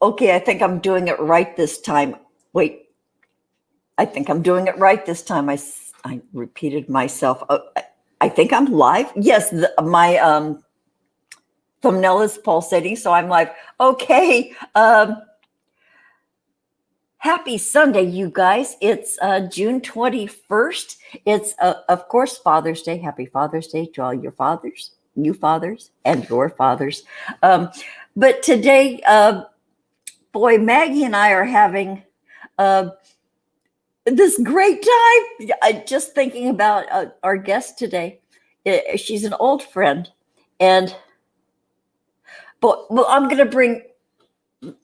Okay, I think I'm doing it right this time. Wait, I think I'm doing it right this time. I repeated myself. I think I'm live. Yes, my thumbnail is pulsating, so I'm live. Okay. Happy Sunday, you guys. It's June 21st. It's, of course, Father's Day. Happy Father's Day to all your fathers, you fathers, and your fathers. But today, boy, Maggie and I are having this great time. Just thinking about our guest today. She's an old friend. And, but well, I'm going to bring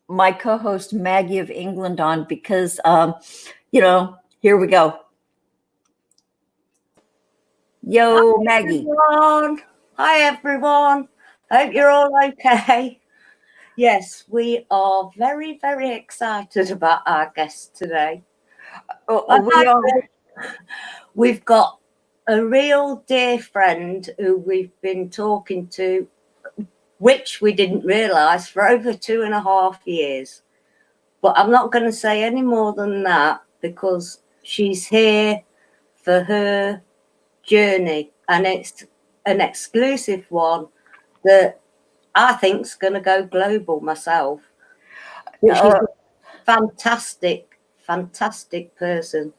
my co-host Maggie of England on because, here we go. Yo, Hi, Maggie. everyone. Hi, everyone. Hope you're all okay. Yes, we are very, very excited about our guest today. We are. We've got a real dear friend who we've been talking to, which we didn't realise, for over 2.5 years. But I'm not going to say any more than that because she's here for her journey, and it's an exclusive one that I think's going to go global myself. She's a fantastic person.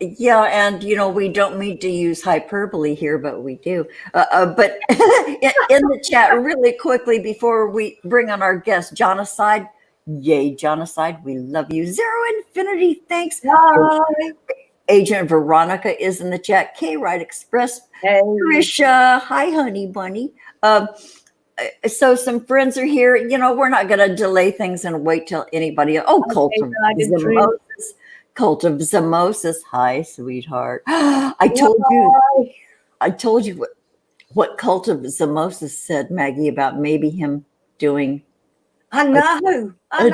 Yeah, and we don't mean to use hyperbole here, but we do. But in the chat, really quickly before we bring on our guest, Jonacide. Yay, Jonacide, we love you. Zero Infinity, thanks. Hi. Agent Veronica is in the chat. K Ride Express. Hey. Trisha, hi, honey bunny. So some friends are here. We're not going to delay things and wait till anybody. Oh, Cult of Zimosis. Cult of Zimosis. Hi, sweetheart. I told you what Cult of Zimosis said, Maggie, about maybe him doing. I know. I'm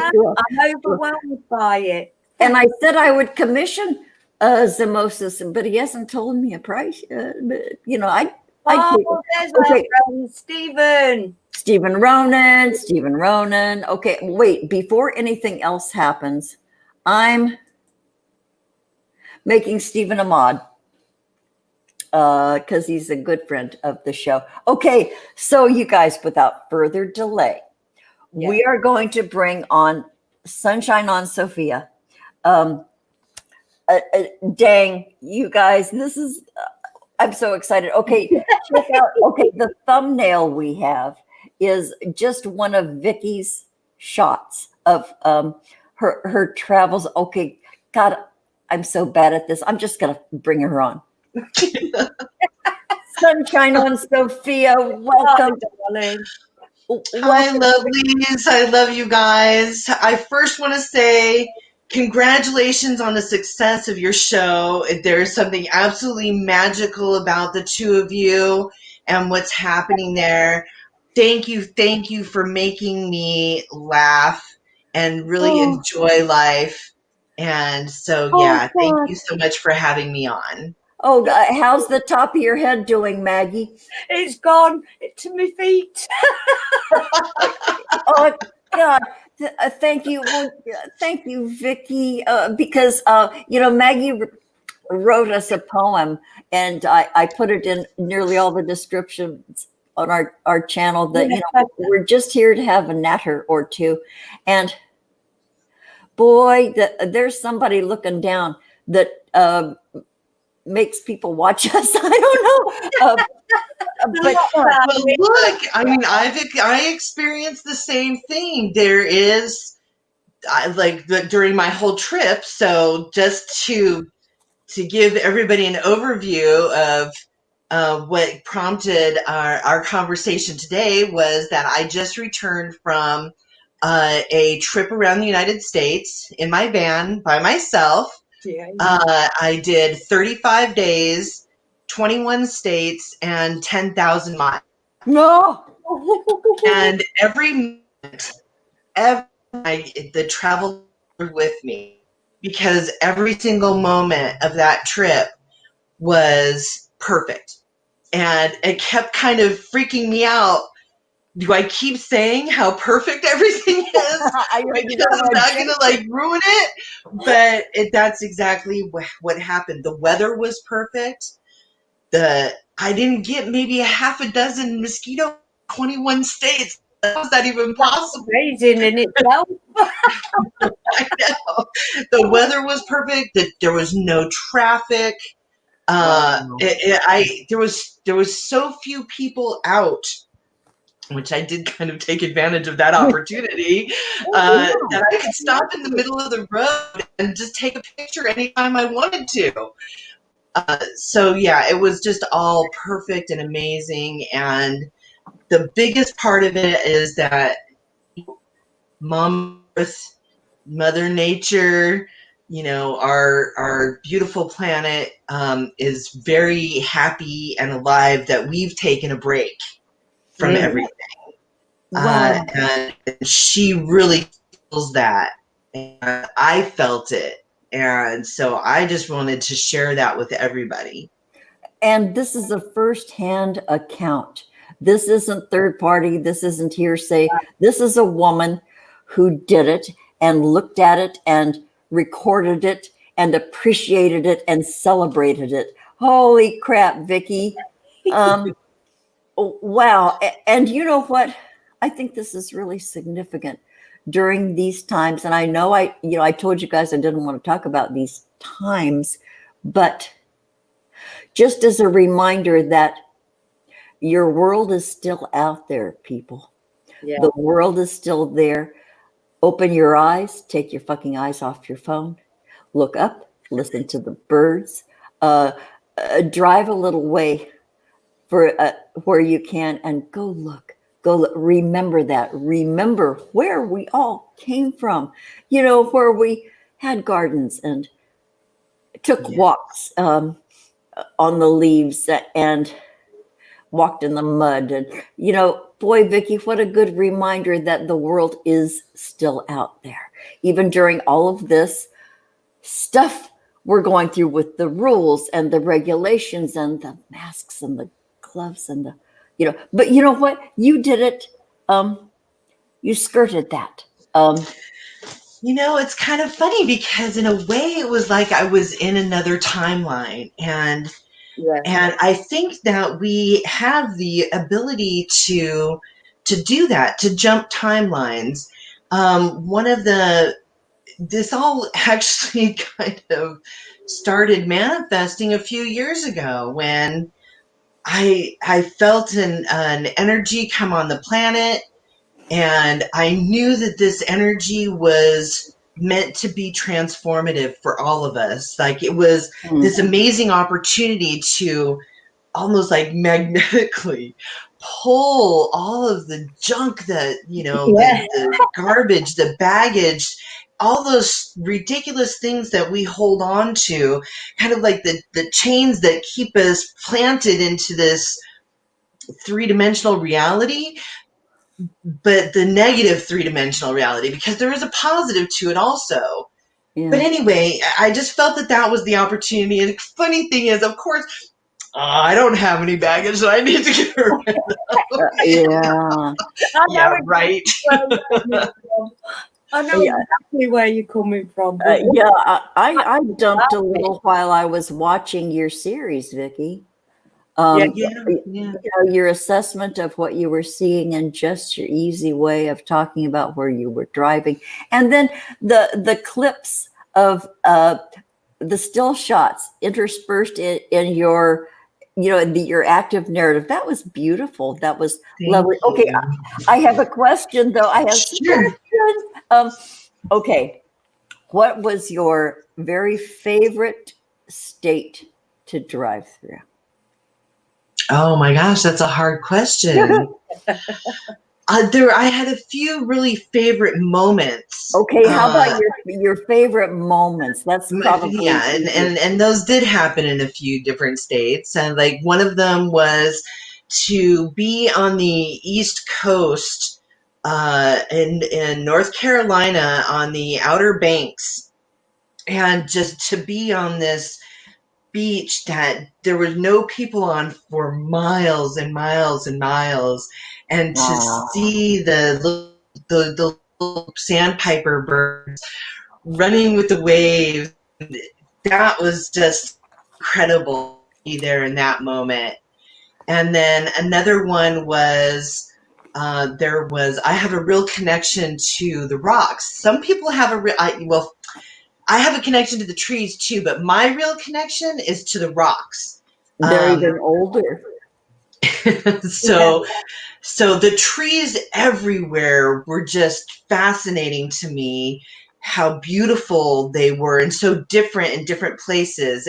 overwhelmed by it. And I said I would commission Zimosis, but he hasn't told me a price. But there's my friend, Stephen Ronan. Okay, wait, before anything else happens, I'm making Stephen a mod because he's a good friend of the show. Okay, so you guys, without further delay, we are going to bring on SunshineOn Sophia. Dang, you guys, this is, I'm so excited. Okay, check out, the thumbnail we have is just one of Vikki's shots of her travels. Okay, God, I'm so bad at this. I'm just going to bring her on. SunshineOn Sophia, welcome. Darling. Hi, lovelies. I love you guys. I first want to say congratulations on the success of your show. There's something absolutely magical about the two of you and what's happening there. Thank you for making me laugh and really enjoy life. And so, thank you so much for having me on. Oh, how's the top of your head doing, Maggie? It's gone to my feet. Oh, God. Thank you. Well, thank you, Vikki, because, Maggie wrote us a poem, and I put it in nearly all the descriptions on our channel that, we're just here to have a natter or two. And, boy, there's somebody looking down that makes people watch us. I don't know. But look, I mean, I experienced the same thing. There is, during my whole trip. So just to give everybody an overview of what prompted our conversation today was that I just returned from a trip around the United States in my van by myself. I did 35 days, 21 states, and 10,000 miles. No. And every the travel with me, because every single moment of that trip was perfect. And it kept kind of freaking me out do I keep saying how perfect everything is? Because I'm not going to like ruin it. But that's exactly what happened. The weather was perfect. I didn't get maybe a half a dozen mosquitoes in 21 states. How is that even possible? Amazing in itself. I know. The weather was perfect. There was no traffic. There was so few people out, which I did kind of take advantage of that opportunity, that I could stop in the middle of the road and just take a picture anytime I wanted to. So yeah, it was just all perfect and amazing. And the biggest part of it is that Mom Earth, Mother Nature, our beautiful planet is very happy and alive that we've taken a break from everything. Wow. And she really feels that. And I felt it. And so I just wanted to share that with everybody. And this is a firsthand account. This isn't third party. This isn't hearsay. This is a woman who did it and looked at it and recorded it and appreciated it and celebrated it. Holy crap, Vikki. Wow. And you know what? I think this is really significant during these times. And I know I told you guys I didn't want to talk about these times, but just as a reminder that your world is still out there, people. Yeah. The world is still there. Open your eyes, take your fucking eyes off your phone, look up, listen to the birds, drive a little way for where you can, and go look. Remember that. Remember where we all came from. Where we had gardens and took walks on the leaves and walked in the mud. And, boy, Vikki, what a good reminder that the world is still out there. Even during all of this stuff we're going through with the rules and the regulations and the masks and the gloves and but you know what? You did it. You skirted that. It's kind of funny because in a way it was like I was in another timeline. And I think that we have the ability to do that, to jump timelines. This all actually kind of started manifesting a few years ago when I felt an energy come on the planet, and I knew that this energy was meant to be transformative for all of us. Like, it was this amazing opportunity to almost like magnetically pull all of the junk that, the garbage, the baggage, all those ridiculous things that we hold on to, kind of like the chains that keep us planted into this three-dimensional reality, but the negative three-dimensional reality, because there is a positive to it also. Yeah. But anyway, I just felt that was the opportunity. And the funny thing is, of course, I don't have any baggage that I need to get rid of. Yeah, right. I know exactly where you're coming from. I dumped a little while I was watching your series, Vikki. Your assessment of what you were seeing and just your easy way of talking about where you were driving. And then the clips of the still shots interspersed in your your active narrative. That was beautiful. That was lovely. Okay, I have a question though. I have some questions. Okay, what was your very favorite state to drive through? Oh my gosh, that's a hard question. I had a few really favorite moments. Okay, how about your favorite moments? That's probably and those did happen in a few different states. And like one of them was to be on the East Coast in North Carolina on the Outer Banks, and just to be on this beach that there was no people on for miles and miles and miles, and to see the little sandpiper birds running with the waves, that was just incredible to be there in that moment. And then another one was I have a real connection to the rocks. Some people have I have a connection to the trees too, but my real connection is to the rocks. They're even older. So the trees everywhere were just fascinating to me, how beautiful they were and so different in different places.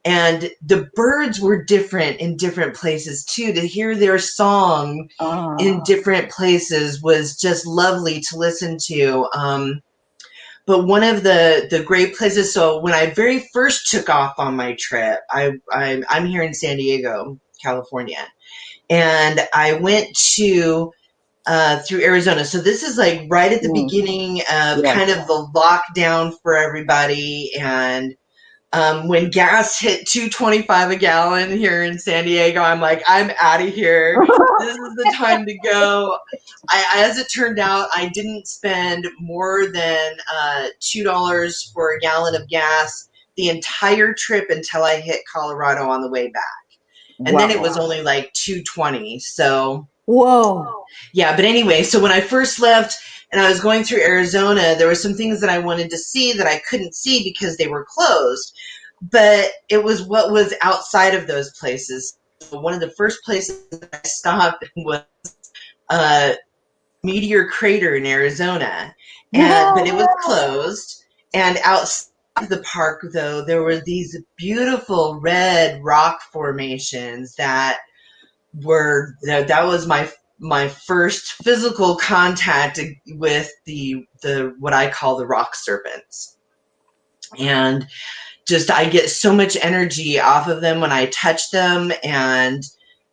And the birds were different in different places too. To hear their song in different places was just lovely to listen to. But one of the great places, so when I very first took off on my trip, I'm here in San Diego, California, and I went to through Arizona. So this is like right at the beginning of kind of the lockdown for everybody. And when gas hit $2.25 a gallon here in San Diego, I'm like, I'm out of here. This is the time to go. As it turned out, I didn't spend more than $2 for a gallon of gas the entire trip until I hit Colorado on the way back. And then it was only like $2.20. So, whoa. Yeah, but anyway, so when I first left and I was going through Arizona, there were some things that I wanted to see that I couldn't see because they were closed. But it was what was outside of those places. So one of the first places that I stopped was Meteor Crater in Arizona, but it was closed. And outside of the park, though, there were these beautiful red rock formations that was my first physical contact with the what I call the rock serpents. And just I get so much energy off of them when I touch them, and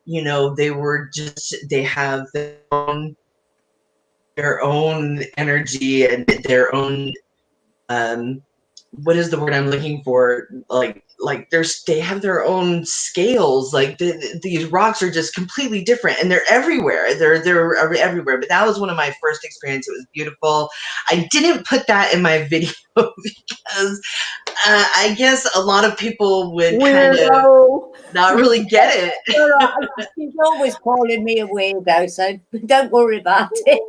they have their own energy and their own what is the word I'm looking for? Like they have their own scales. Like these rocks are just completely different, and they're everywhere. They're everywhere. But that was one of my first experiences. It was beautiful. I didn't put that in my video because I guess a lot of people would kind of not really get it. She's always calling me a weirdo, so don't worry about it.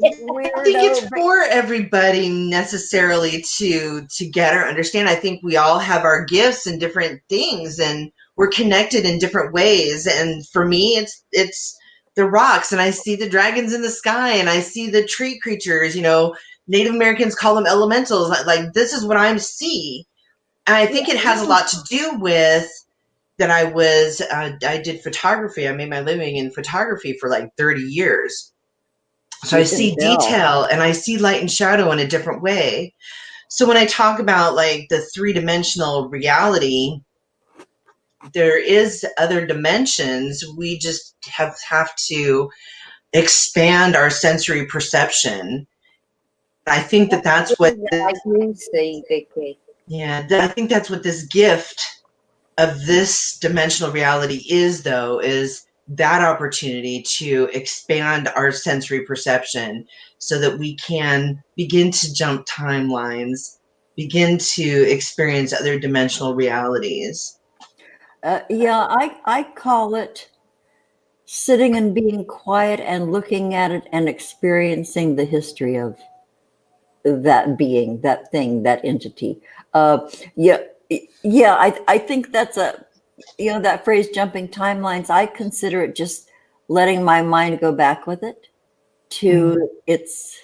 I think it's for everybody necessarily to get or understand. I think we all have our gifts and different things, and we're connected in different ways. And for me, it's the rocks, and I see the dragons in the sky, and I see the tree creatures. Native Americans call them elementals. Like this is what I see. And I think it has a lot to do with that I did photography. I made my living in photography for like 30 years. So I see detail and I see light and shadow in a different way. So when I talk about like the three-dimensional reality, there is other dimensions. We just have to expand our sensory perception. I think that's what you see, Vikki. Yeah, I think that's what this gift of this dimensional reality is, though, is that opportunity to expand our sensory perception so that we can begin to jump timelines, begin to experience other dimensional realities. I call it sitting and being quiet and looking at it and experiencing the history of that being, that thing, that entity. I think that's that phrase, jumping timelines, I consider it just letting my mind go back with it to its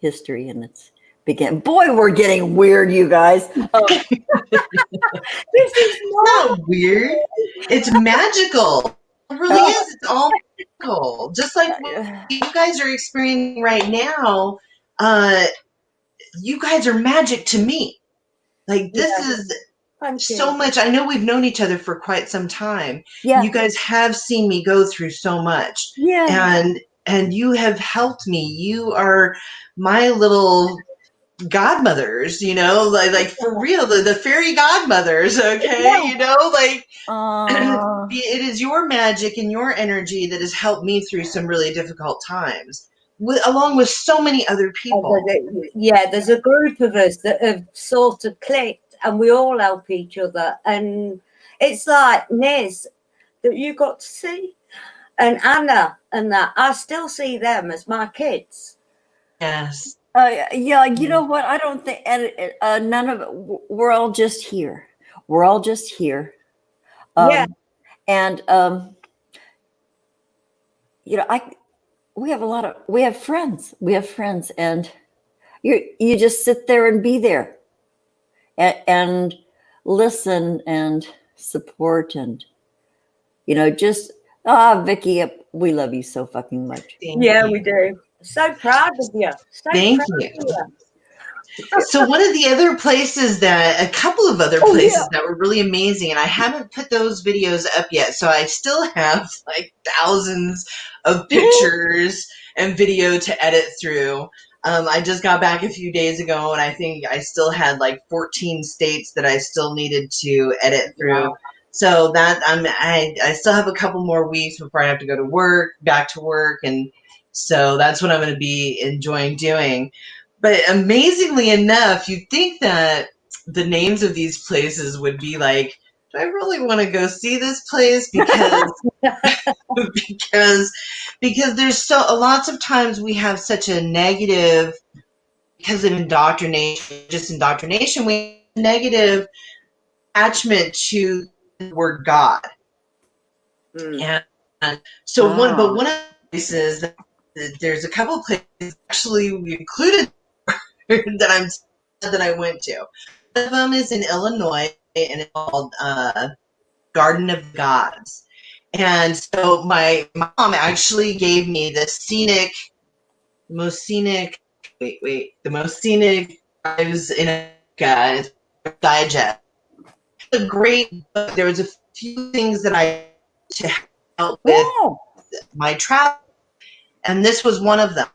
history and its begin. Boy, we're getting weird, you guys. This is not weird. It's magical. It really is. It's all magical. Just like what you guys are experiencing right now. You guys are magic to me. Like this is so much. I know we've known each other for quite some time. Yeah. You guys have seen me go through so much. Yeah. And you have helped me. You are my little godmothers, like for real, the fairy godmothers, okay, like it is your magic and your energy that has helped me through some really difficult times, along with so many other people. Yeah, there's a group of us that have sort of clicked, and we all help each other. And it's like Niz that you got to see, and Anna, and that I still see them as my kids. Yes. Yeah, you know what? I don't think, and none of it. We're all just here. We're all just here. Yeah. And we have friends. We have friends, and you just sit there and be there, and listen and support, and just Vikki, we love you so fucking much. We do. So proud of you. Thank you. So one of the other places a couple of other places that were really amazing, and I haven't put those videos up yet, so I still have like thousands of pictures and video to edit through. I just got back a few days ago, and I think I still had like 14 states that I still needed to edit through. Wow. So that I still have a couple more weeks before I have to go to back to work, and so that's what I'm going to be enjoying doing. But amazingly enough, you'd think that the names of these places would be like, do I really want to go see this place? Because because there's lots of times we have such a negative, because of indoctrination, we have a negative attachment to the word God. And so one of the places, there's a couple of places actually we included that I went to. One of them is in Illinois, and it's called Garden of Gods. And so my mom actually gave me the most scenic drives in America digest. A great book. There was a few things that I to help with my travel, and this was one of them.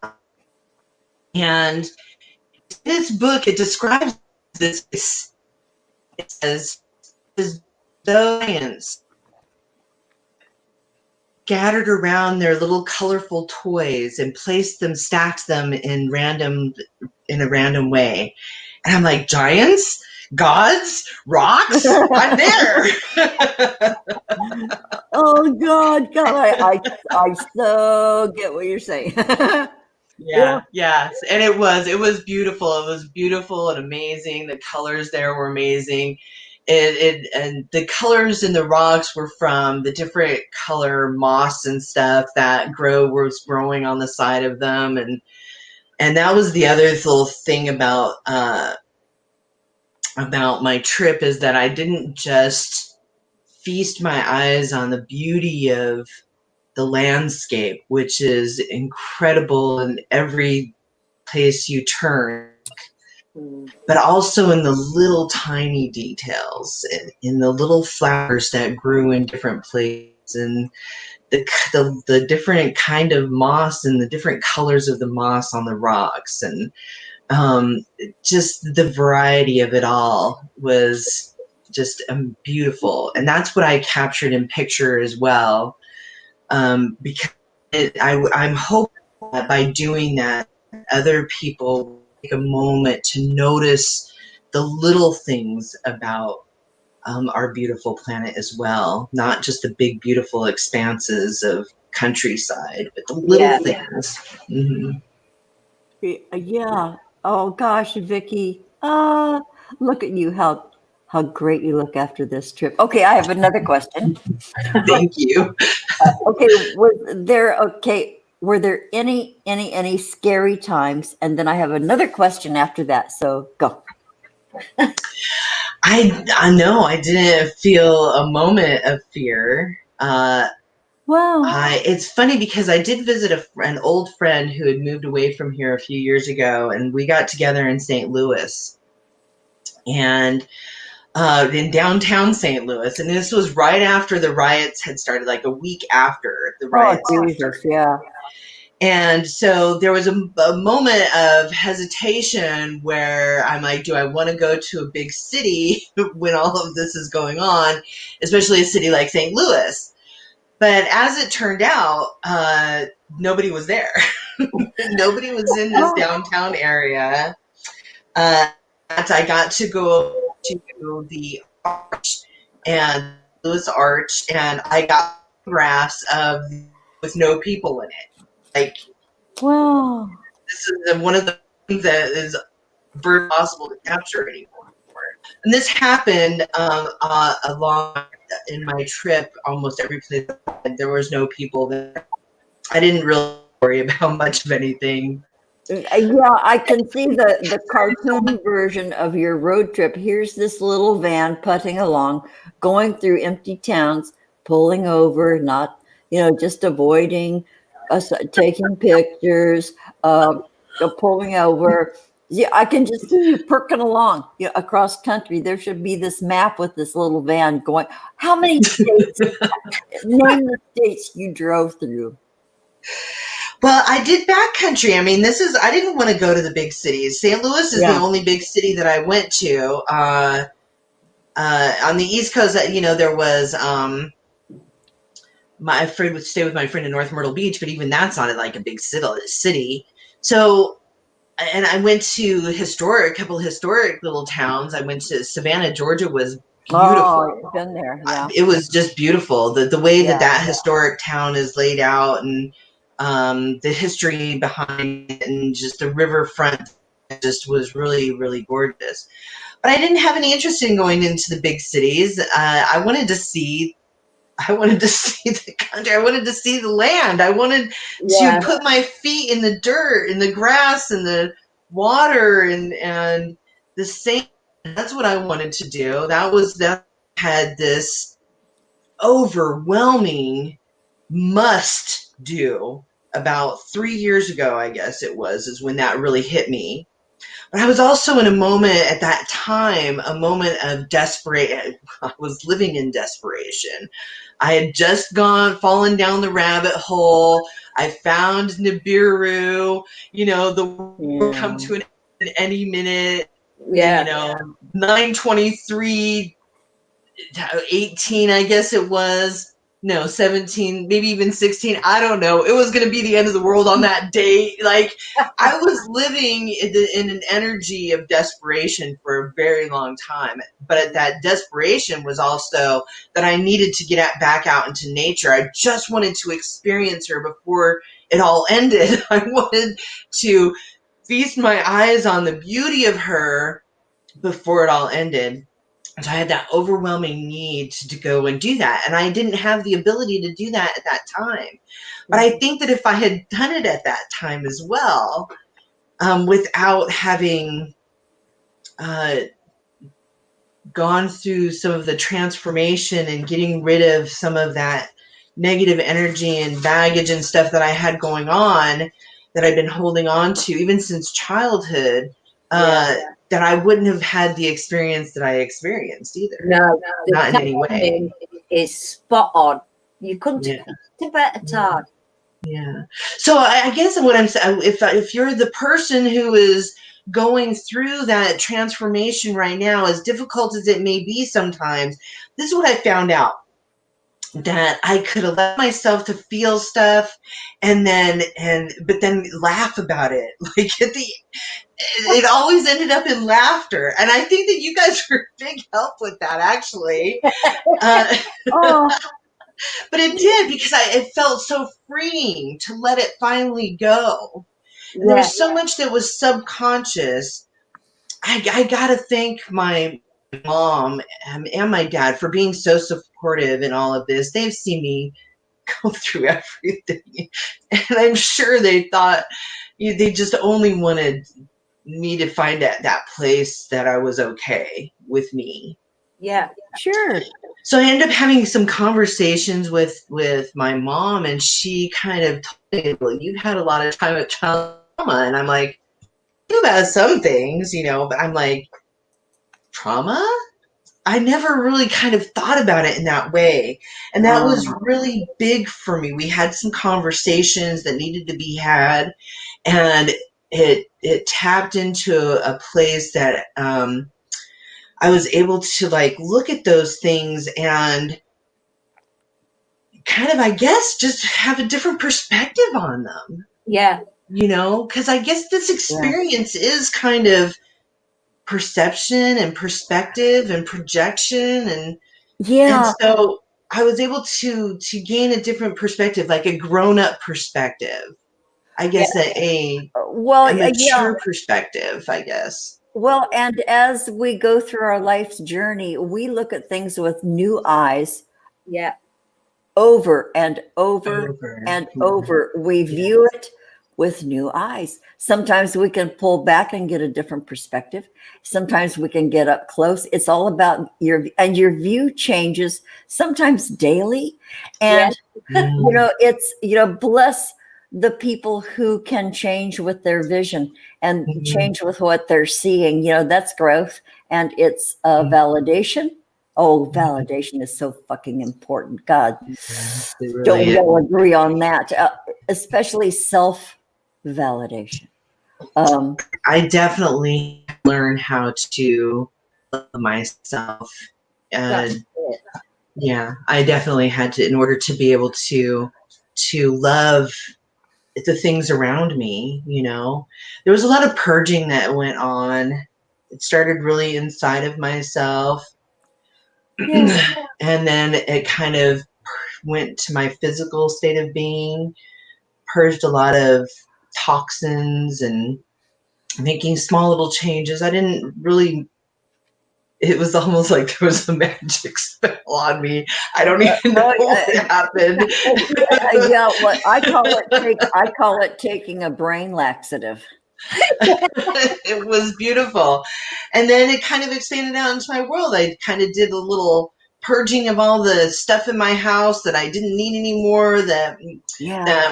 And this book, it describes this. It says, giants scattered around their little colorful toys and stacked them in a random way. And I'm like, giants? Gods? Rocks? I'm there. Oh God, I so get what you're saying. Yeah. And it was beautiful. It was beautiful and amazing. The colors there were amazing. And the colors in the rocks were from the different color moss and stuff that was growing on the side of them. And that was the other little thing about my trip, is that I didn't just feast my eyes on the beauty of the landscape, which is incredible in every place you turn, but also in the little tiny details, in the little flowers that grew in different places, and the different kind of moss and the different colors of the moss on the rocks, and just the variety of it all was just beautiful. And that's what I captured in picture as well, because I'm hoping that by doing that, other people take a moment to notice the little things about our beautiful planet as well, not just the big beautiful expanses of countryside, but the little things. Yeah. Oh gosh, Vikki. Look at you, how great you look after this trip. Okay, I have another question. Thank you. Were there any scary times? And then I have another question after that. So go. I know I didn't feel a moment of fear. Wow. It's funny because I did visit an old friend who had moved away from here a few years ago, and we got together in St. Louis, and in downtown St. Louis. And this was right after the riots had started, like a week after the riots. Oh, Jesus, yeah. And so there was a moment of hesitation where I'm like, do I want to go to a big city when all of this is going on, especially a city like St. Louis? But as it turned out, nobody was there. Nobody was in this downtown area. I got to go to the arch and Louis Arch, and I got photographs of with no people in it. Like, Wow. this is one of the things that is very possible to capture anymore. And this happened along in my trip. Almost every place there was no people there. I didn't really worry about much of anything. Yeah, I can see the cartoon version of your road trip. Here's this little van putting along, going through empty towns, pulling over, not, just avoiding us, taking pictures, pulling over. Yeah, I can just see you perking along, across country. There should be this map with this little van going. How many states? Name the states you drove through. Well, I did backcountry. I mean, I didn't want to go to the big cities. St. Louis is the only big city that I went to. On the East Coast, there was, my friend would stay with my friend in North Myrtle Beach, but even that's not like a big city. So, and I went to a couple historic little towns. I went to Savannah, Georgia was beautiful. Oh, I've been there. Yeah. It was just beautiful. The way that historic town is laid out, and the history behind it, and just the riverfront just was really, really gorgeous. But I didn't have any interest in going into the big cities. I wanted to see the country. I wanted to see the land. I wanted to put my feet in the dirt, in the grass, in the water, and the sand. That's what I wanted to do. That had this overwhelming must do about 3 years ago, I guess is when that really hit me. But I was also in a moment at that time, a moment of desperation. I was living in desperation. I had just fallen down the rabbit hole. I found Nibiru, the world will come to an end any minute. Yeah. 9/23/18, I guess it was. No, 17, maybe even 16. I don't know. It was going to be the end of the world on that day. Like, I was living in an energy of desperation for a very long time. But that desperation was also that I needed to get back out into nature. I just wanted to experience her before it all ended. I wanted to feast my eyes on the beauty of her before it all ended. So I had that overwhelming need to go and do that. And I didn't have the ability to do that at that time. But I think that if I had done it at that time as well, without having gone through some of the transformation and getting rid of some of that negative energy and baggage and stuff that I had going on, that I've been holding on to even since childhood, that I wouldn't have had the experience that I experienced either. No, not in any way. It's spot on. You couldn't have a better time. Yeah. So I guess what I'm saying, if you're the person who is going through that transformation right now, as difficult as it may be sometimes, this is what I found out. That I could allow myself to feel stuff but then laugh about it. Like it always ended up in laughter. And I think that you guys were a big help with that, actually. But it did, because it felt so freeing to let it finally go. And there was so much that was subconscious. I got to thank my mom and my dad for being so supportive in all of this. They've seen me go through everything. And I'm sure they thought they just only wanted me to find that place that I was okay with me. Yeah, sure. So I ended up having some conversations with my mom, and she kind of told me, well, you've had a lot of time with child trauma. And I'm like, I do about some things, but I'm like, trauma? I never really kind of thought about it in that way. And that was really big for me. We had some conversations that needed to be had, and it tapped into a place that I was able to like look at those things and kind of, I guess, just have a different perspective on them. Yeah. You know, because I guess this experience is kind of perception and perspective and projection, and so I was able to gain a different perspective, like a grown-up perspective, I guess, a mature perspective, I guess. Well, and as we go through our life's journey, we look at things with new eyes. Yeah. Over and over and over. We view it with new eyes. Sometimes we can pull back and get a different perspective. Sometimes we can get up close. It's all about your view changes sometimes daily. And, you know, it's, you know, bless the people who can change with their vision and change with what they're seeing. You know, that's growth, and it's validation. Oh, validation is so fucking important. God, don't we all agree on that? Especially self-validation. I definitely learn how to love myself. And yeah, I definitely had to, in order to be able to love the things around me, you know. There was a lot of purging that went on. It started really inside of myself. And then it kind of went to my physical state of being, purged a lot of toxins and making small little changes. I didn't really, it was almost like there was a magic spell on me. I don't even know what happened. Well, I call it taking a brain laxative. It was beautiful. And then it kind of expanded out into my world. I kind of did a little purging of all the stuff in my house that I didn't need anymore, that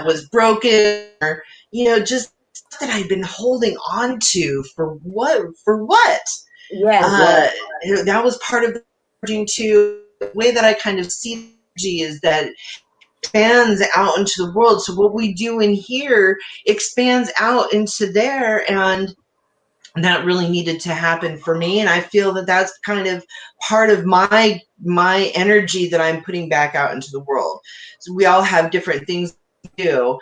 was broken, or, you know, just that I'd been holding on to for what? That was part of the purging too. The way that I kind of see energy is that expands out into the world. So what we do in here expands out into there, and that really needed to happen for me. And I feel that that's kind of part of my energy that I'm putting back out into the world. So we all have different things to do.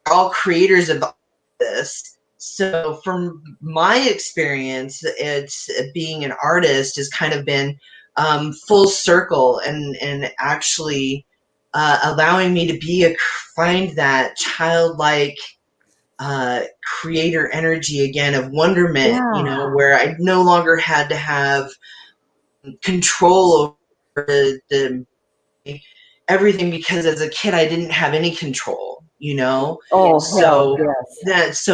We're all creators of this. So from my experience, it's being an artist has kind of been full circle, and actually allowing me to find that childlike creator energy again, of wonderment, you know, where I no longer had to have control over the everything, because as a kid I didn't have any control, you know. So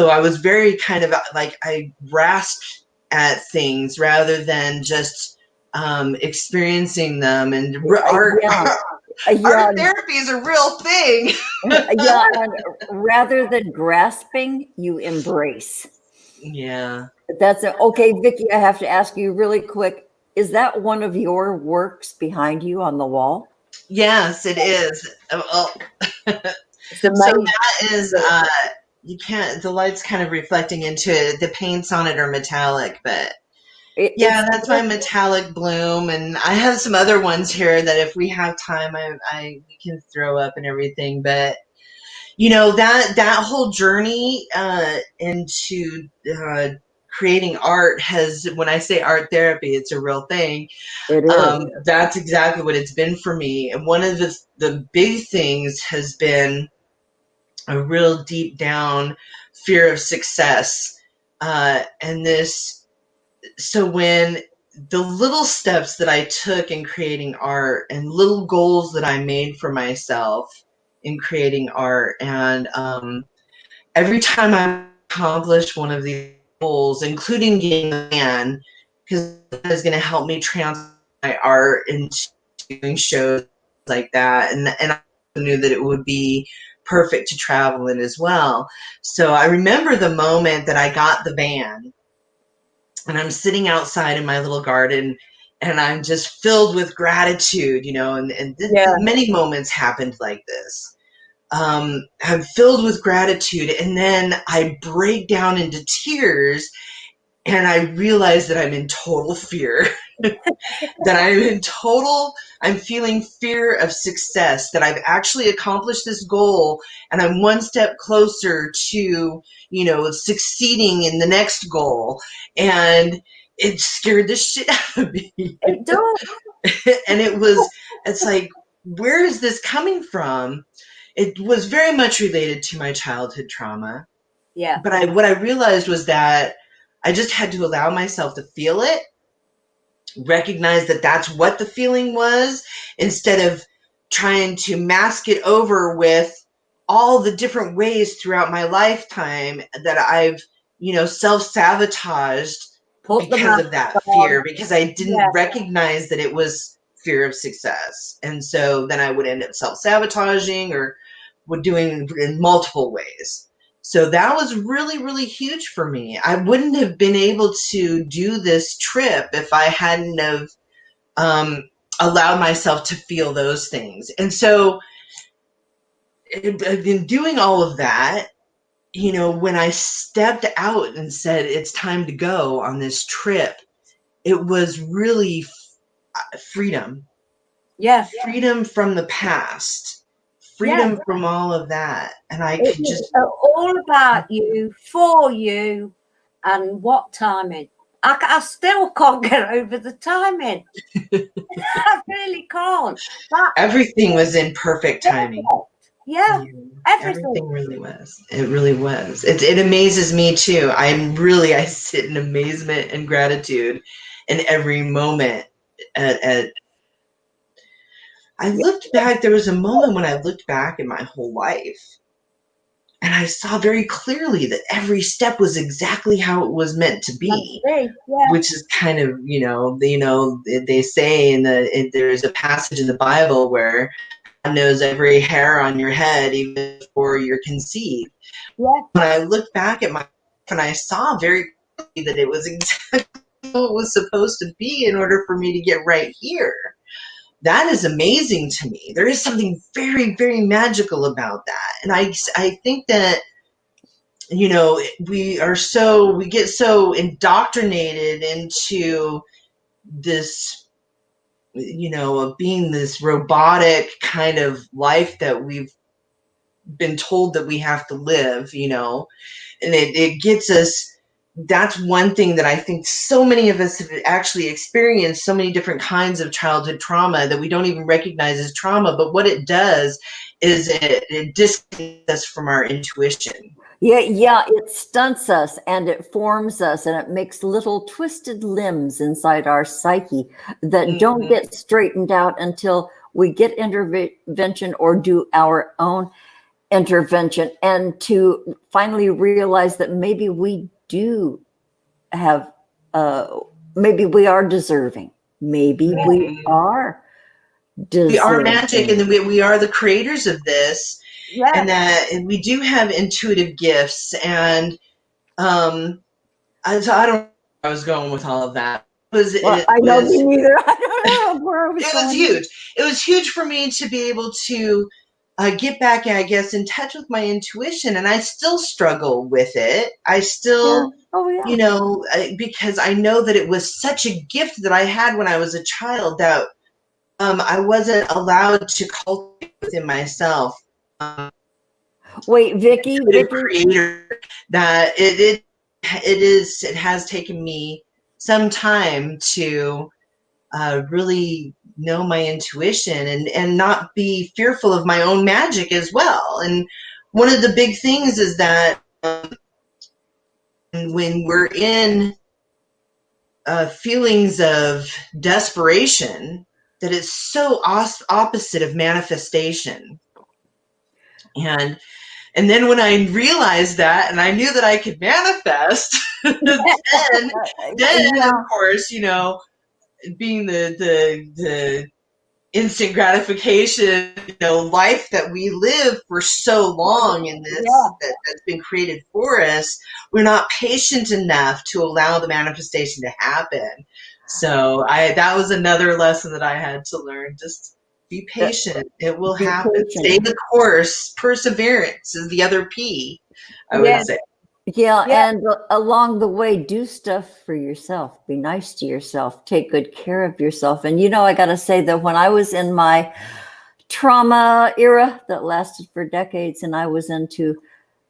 I was very kind of like, I grasped at things rather than just experiencing them. And art therapy is a real thing. And rather than grasping, you embrace. That's okay, Vikki. I have to ask you really quick, is that one of your works behind you on the wall? Yes, it is. So that is you can't, the light's kind of reflecting into it. The paints on it are metallic, but that's my metallic bloom. And I have some other ones here that if we have time, we can throw up and everything. But you know, that whole journey into creating art has, when I say art therapy, it's a real thing. That's exactly what it's been for me. And one of the big things has been a real deep down fear of success. So when the little steps that I took in creating art, and little goals that I made for myself in creating art, and every time I accomplish one of these goals, including getting a van, because that is going to help me transfer my art into doing shows like that, and I knew that it would be perfect to travel in as well. So I remember the moment that I got the van, and I'm sitting outside in my little garden, and I'm just filled with gratitude, and many moments happened like this. I'm filled with gratitude, and then I break down into tears, and I realize that I'm in total fear. I'm feeling fear of success, that I've actually accomplished this goal, and I'm one step closer to, succeeding in the next goal. And it scared the shit out of me. It does. And it's like, where is this coming from? It was very much related to my childhood trauma. Yeah. But what I realized was that I just had to allow myself to feel it, recognize that that's what the feeling was, instead of trying to mask it over with all the different ways throughout my lifetime that I've, self-sabotaged because of that fear, because I didn't recognize that it was fear of success. And so then I would end up self-sabotaging or would doing in multiple ways. So that was really, really huge for me. I wouldn't have been able to do this trip if I hadn't have allowed myself to feel those things. And so in doing all of that, when I stepped out and said, it's time to go on this trip, it was really freedom. Yeah. Freedom from the past. Freedom from all of that. And I could just... all about you, for you, and what timing. I still can't get over the timing. I really can't. Everything was in perfect timing. Yeah, everything really was. It really was. It amazes me too. I sit in amazement and gratitude in every moment. I looked back. There was a moment when I looked back at my whole life, and I saw very clearly that every step was exactly how it was meant to be. Which is kind of, they say there's a passage in the Bible where God knows every hair on your head even before you're conceived. When I looked back at my life, and I saw very clearly that it was exactly what it was supposed to be in order for me to get right here. That is amazing to me. There is something very, very magical about that. And I think that, we get so indoctrinated into this, of being this robotic kind of life that we've been told that we have to live, and it gets us. That's one thing that I think so many of us have actually experienced, so many different kinds of childhood trauma that we don't even recognize as trauma. But what it does is it disconnects us from our intuition. Yeah, it stunts us and it forms us, and it makes little twisted limbs inside our psyche that don't get straightened out until we get intervention or do our own intervention, and to finally realize that maybe we do have, maybe we are deserving. Maybe we are deserving. We are magic, and we are the creators of this. And that we do have intuitive gifts, and I don't know where I was going with all of that. I know me neither. I don't know where I was going. It was huge. It was huge for me to be able to get back, I guess, in touch with my intuition, and I still struggle with it. I still, because I know that it was such a gift that I had when I was a child that I wasn't allowed to cultivate within myself. Wait, Vikki, creator, that it has taken me some time to really know my intuition and not be fearful of my own magic as well. And one of the big things is that when we're in feelings of desperation, that it's so opposite of manifestation. And then when I realized that, and I knew that I could manifest, then of course, being the instant gratification, life that we live for so long in this that's been created for us, we're not patient enough to allow the manifestation to happen. So that was another lesson that I had to learn. Just be patient. It will Be happen. patient. Stay the course. Perseverance is the other P, I would say. Yeah, Yeah. and along the way, do stuff for yourself. Be nice to yourself. Take good care of yourself. And I got to say that when I was in my trauma era that lasted for decades, and I was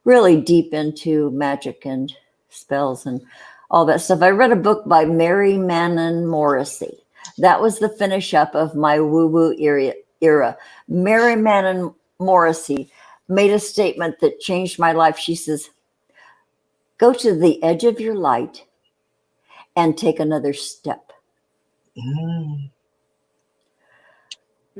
really deep into magic and spells and all that stuff, I read a book by Mary Manon Morrissey. That was the finish up of my woo-woo era. Mary Manon Morrissey made a statement that changed my life. She says, go to the edge of your light and take another step.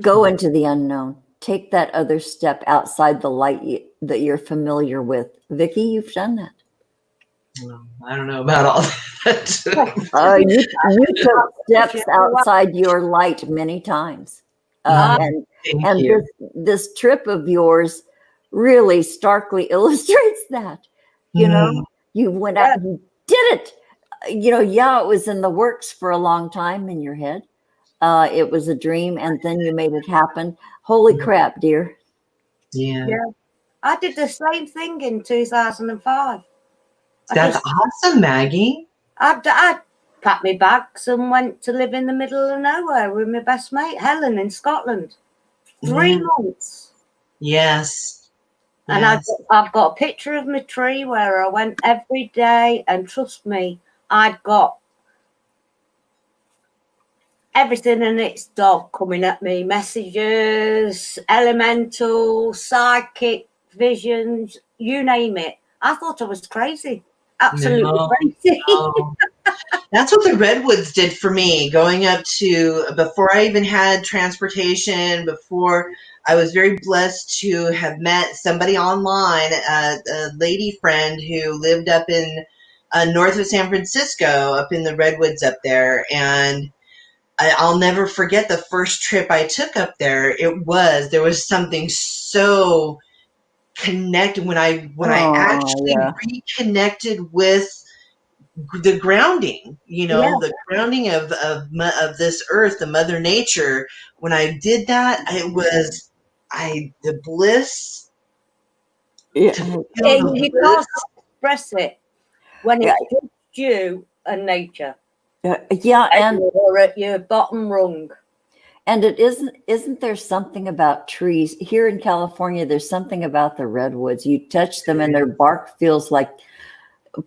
Go into the unknown. Take that other step outside the light that you're familiar with. Vikki, you've done that. Well, I don't know about all that. You took steps outside your light many times. And Thank you. this trip of yours really starkly illustrates that. You went out and you did it. It was in the works for a long time in your head. It was a dream, and then you made it happen. Holy crap, dear. Yeah. I did the same thing in 2005. That's awesome, Maggie. I packed my bags and went to live in the middle of nowhere with my best mate, Helen, in Scotland. 3 months. Yes. And I've got a picture of my tree where I went every day, and trust me, I'd got everything in its dog coming at me. Messages, elemental, psychic, visions, you name it. I thought I was crazy. Absolutely crazy. No. That's what the Redwoods did for me. Going up before I even had transportation, before I was very blessed to have met somebody online, a lady friend who lived up in north of San Francisco, up in the Redwoods up there. And I'll never forget the first trip I took up there. There was something so connected when I actually reconnected with the grounding, the grounding of this earth, the Mother Nature. When I did that, it was the bliss. Yeah. You can't express it when it's just you and nature. And you're at your bottom rung. And isn't there something about trees here in California? There's something about the redwoods. You touch them and their bark feels like,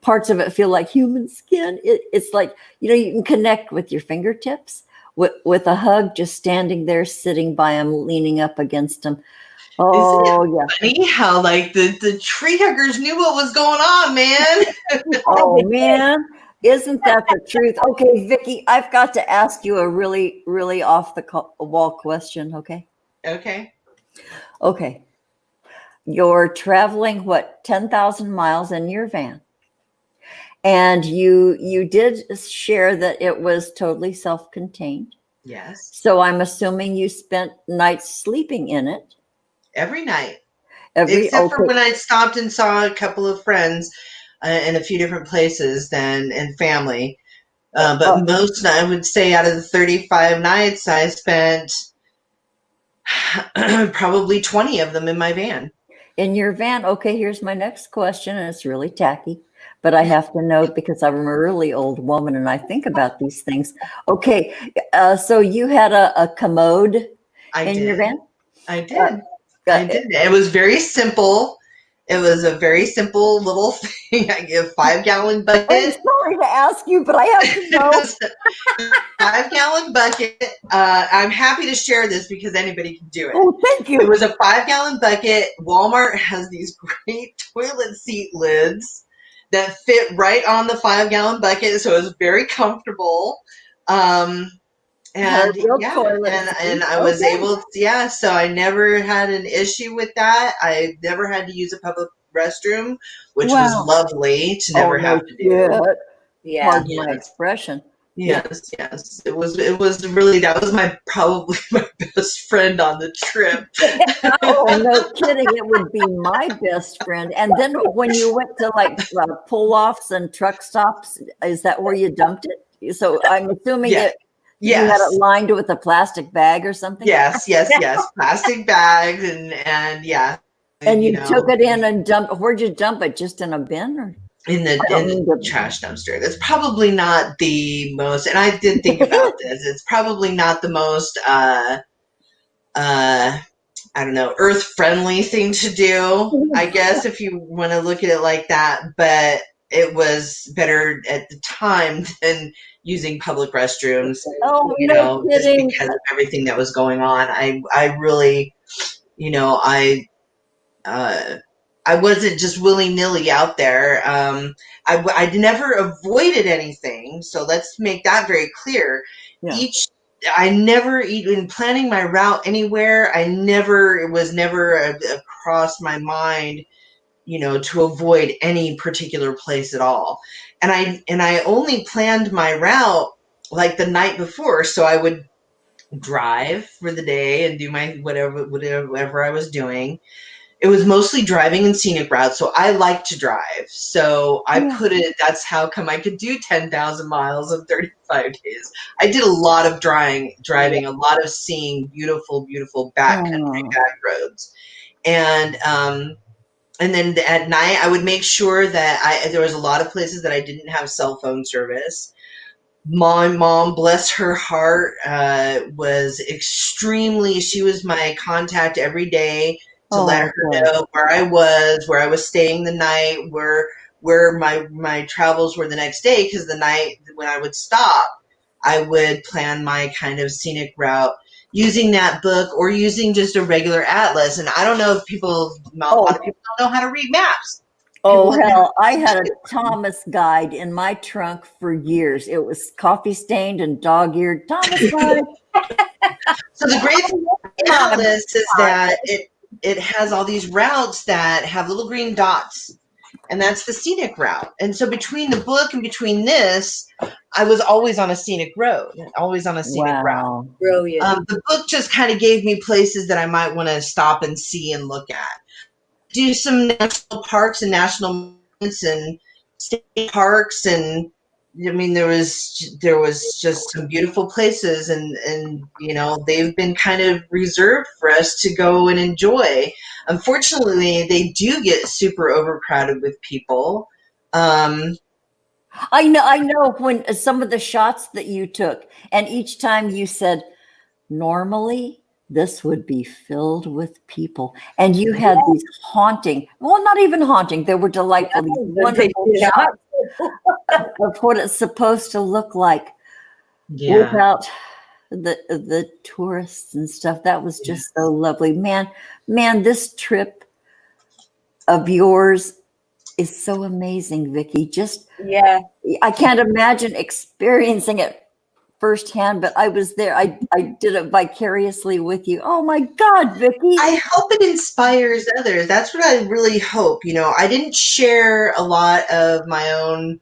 parts of it feel like human skin. It's like, you can connect with your fingertips with a hug, just standing there, sitting by them, leaning up against them. Oh, yeah. Funny how the tree huggers knew what was going on, man. Oh, man. Isn't that the truth? Okay, Vikki, I've got to ask you a really, really off the wall question. Okay. Okay. You're traveling 10,000 miles in your van, and you did share that it was totally self-contained. Yes. So I'm assuming you spent nights sleeping in it. Every night. Except for when I stopped and saw a couple of friends in a few different places and family. But most, I would say, out of the 35 nights, I spent probably 20 of them in my van. In your van. Okay, here's my next question, and it's really tacky, but I have to know because I'm a really old woman and I think about these things. Okay, so you had a commode in your van? I did. I did. It was very simple. It was a very simple little thing. I give 5-gallon bucket. I'm sorry to ask you, but I have to know. 5-gallon bucket. I'm happy to share this because anybody can do it. Oh, thank you. It was a 5-gallon bucket. Walmart has these great toilet seat lids that fit right on the 5-gallon bucket, so it was very comfortable. And I was able to, so I never had an issue with that. I never had to use a public restroom, which was lovely to never have to do. Pardon my expression. Yes. It was really, that was probably my best friend on the trip. Oh, no kidding. It would be my best friend. And then when you went to pull-offs and truck stops, is that where you dumped it? So I'm assuming Yeah. you had Yes. it lined with a plastic bag or something. Yes. Plastic bags and yeah. And you you know, took it in and dumped. Where'd you dump it? Just in a bin, or in I don't mean the to. trash dumpster. That's probably not the most, and I did think about this. It's probably not the most I don't know, earth friendly thing to do, I guess, if you want to look at it like that. But it was better at the time than using public restrooms, Oh, you no know, just kidding. because of everything that was going on. I really, you know, uh, I wasn't just willy nilly out there. I never avoided anything, so let's make that very clear. Yeah. I never, even planning my route anywhere, it was never across my mind, you know, to avoid any particular place at all. And I only planned my route like the night before, so I would drive for the day and do my whatever I was doing. It was mostly driving and scenic routes, so I like to drive. So that's how come I could do 10,000 miles in 35 days. I did a lot of driving, a lot of seeing beautiful, beautiful backcountry back roads. And then at night, I would make sure that there was a lot of places that I didn't have cell phone service. My mom, bless her heart, she was my contact every day to let her know where I was staying the night, where my travels were the next day, because the night when I would stop, I would plan my kind of scenic route using that book or using just a regular atlas. And I don't know if a lot of people don't know how to read maps. Oh, hell, I had a Thomas guide in my trunk for years. It was coffee stained and dog-eared. Thomas guide. So the great thing about this is that it has all these routes that have little green dots, and that's the scenic route. And so between the book and between this, I was always on a scenic road, always on a scenic route. Brilliant. The book just kind of gave me places that I might want to stop and see and look at. Do some national parks and national monuments and state parks, and I mean there was just some beautiful places, and you know, they've been kind of reserved for us to go and enjoy. Unfortunately, they do get super overcrowded with people. I know when some of the shots that you took, and each time you said, normally this would be filled with people. And you had these haunting, well, not even haunting, they were delightful, these wonderful shots of what it's supposed to look like without the tourists and stuff. That was just so lovely. Man, this trip of yours is so amazing, Vikki. Just I can't imagine experiencing it firsthand, but I was there. I did it vicariously with you. Oh my God, Vikki. I hope it inspires others. That's what I really hope. You know, I didn't share a lot of my own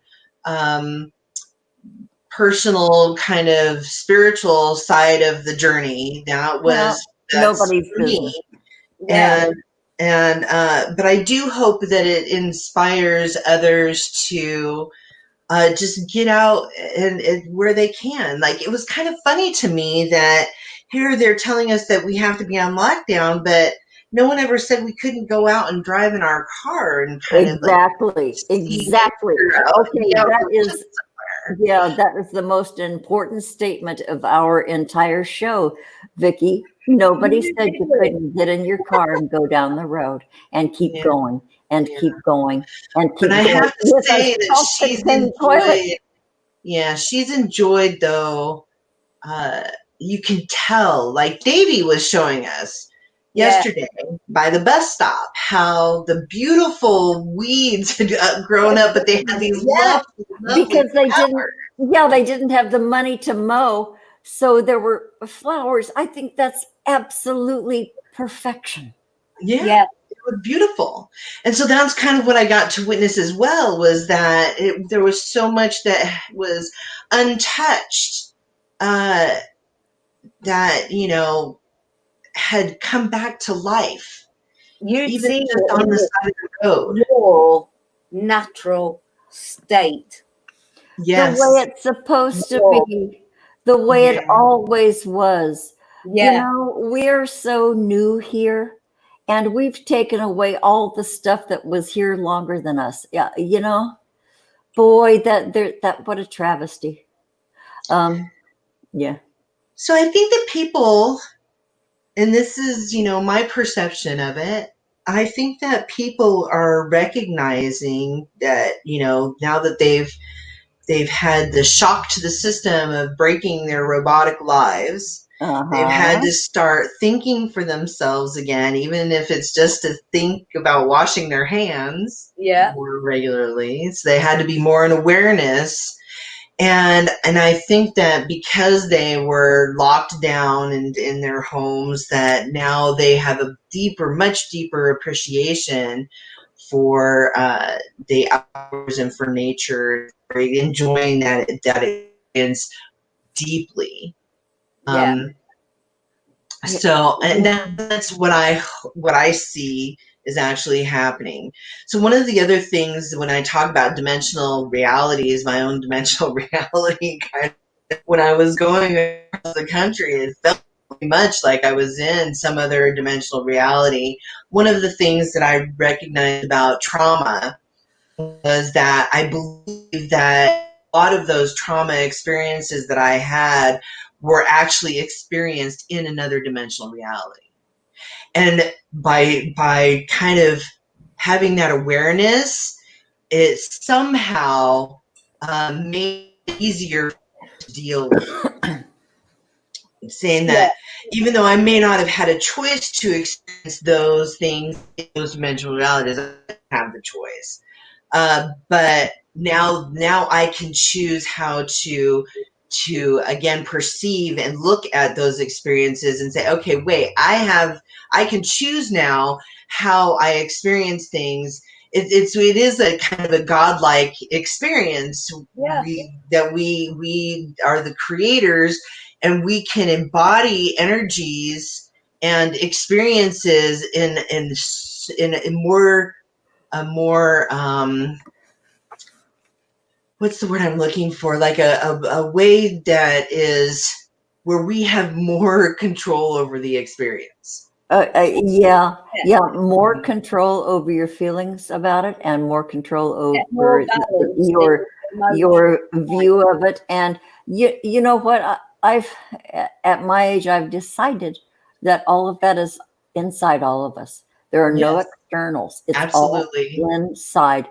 personal kind of spiritual side of the journey. That's nobody's for me. business. And but I do hope that it inspires others to just get out and where they can. Like, it was kind of funny to me that here they're telling us that we have to be on lockdown, but no one ever said we couldn't go out and drive in our car and kind exactly. Okay, that is the most important statement of our entire show, Vikki. Nobody said you couldn't get in your car and go down the road and keep going and keep going and keep going. But I have to say that she's enjoyed though. You can tell, like Davey was showing us yesterday by the bus stop, how the beautiful weeds had grown up, but they had these lovely because they didn't have the money to mow, so there were flowers. I think that's absolutely perfection. It was beautiful. And so that's kind of what I got to witness as well, was that there was so much that was untouched, that, you know, had come back to life. You'd even see just on the side of the road. Your natural state. the way Yes. it's supposed to More. be, the way it Yeah. always was. Yeah. We're so new here, and we've taken away all the stuff that was here longer than us. Yeah, boy, that what a travesty. Yeah. So I think that people, and this is, my perception of it, I think that people are recognizing that, now that they've had the shock to the system of breaking their robotic lives. They've had Uh-huh. to start thinking for themselves again, even if it's just to think about washing their hands Yeah. more regularly. So they had to be more in awareness. And I think that because they were locked down in their homes, that now they have a much deeper appreciation for the outdoors and for nature, for enjoying that experience deeply. Yeah. So, and that's what I see is actually happening. So one of the other things when I talk about dimensional realities, my own dimensional reality, kind of, when I was going across the country, it felt much like I was in some other dimensional reality. One of the things that I recognized about trauma was that I believe that a lot of those trauma experiences that I had were actually experienced in another dimensional reality. And by kind of having that awareness, it somehow made it easier to deal with. Saying Yeah. that even though I may not have had a choice to experience those things in those dimensional realities, I didn't have the choice. But now I can choose how to again perceive and look at those experiences and say, okay, wait, I can choose now how I experience things. It is a kind of a godlike experience. Yeah. We are the creators, and we can embody energies and experiences in a more what's the word I'm looking for? Like a way that is where we have more control over the experience. Yeah, more control over your feelings about it, and more control Get more over balance in your emotion. your view of it. And you know what? I've at my age, I've decided that all of that is inside all of us. There are no Yes, externals. It's all absolutely. inside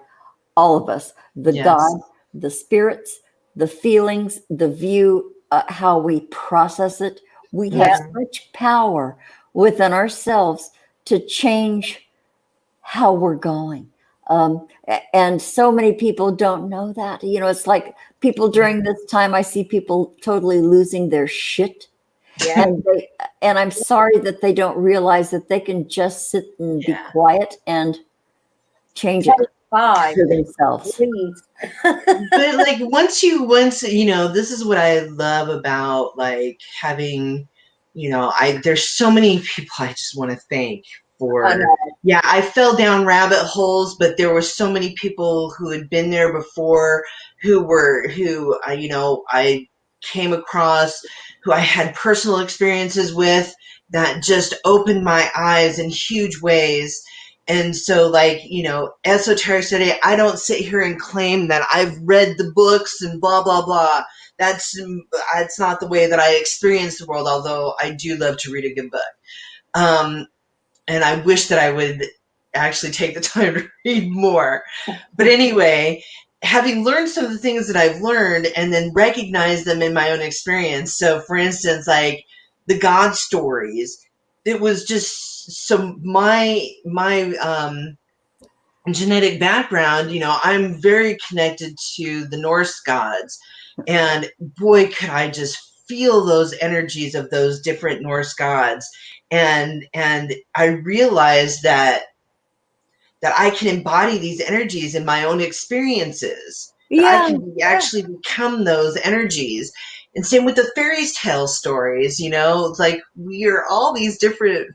all of us. The Yes. God, the spirits, the feelings, the view, how we process it. We have Yeah. such power within ourselves to change how we're going. And so many people don't know that. It's like people during this time, I see people totally losing their shit. Yeah. And I'm sorry that they don't realize that they can just sit and be Yeah. quiet and change it Five. for themselves. Please. But like once this is what I love about like having, there's so many people I just want to thank I for. know. Yeah, I fell down rabbit holes, but there were so many people who had been there before, who I came across, who I had personal experiences with, that just opened my eyes in huge ways. And so, like, esoteric study, I don't sit here and claim that I've read the books and blah, blah, blah. That's not the way that I experience the world, although I do love to read a good book. And I wish that I would actually take the time to read more. But anyway, having learned some of the things that I've learned and then recognize them in my own experience. So, for instance, like the God stories, it was just so my genetic background, I'm very connected to the Norse gods. And boy, could I just feel those energies of those different Norse gods. And I realized that I can embody these energies in my own experiences, that I Yeah, can actually become those energies. And same with the fairy tale stories, it's like we are all these different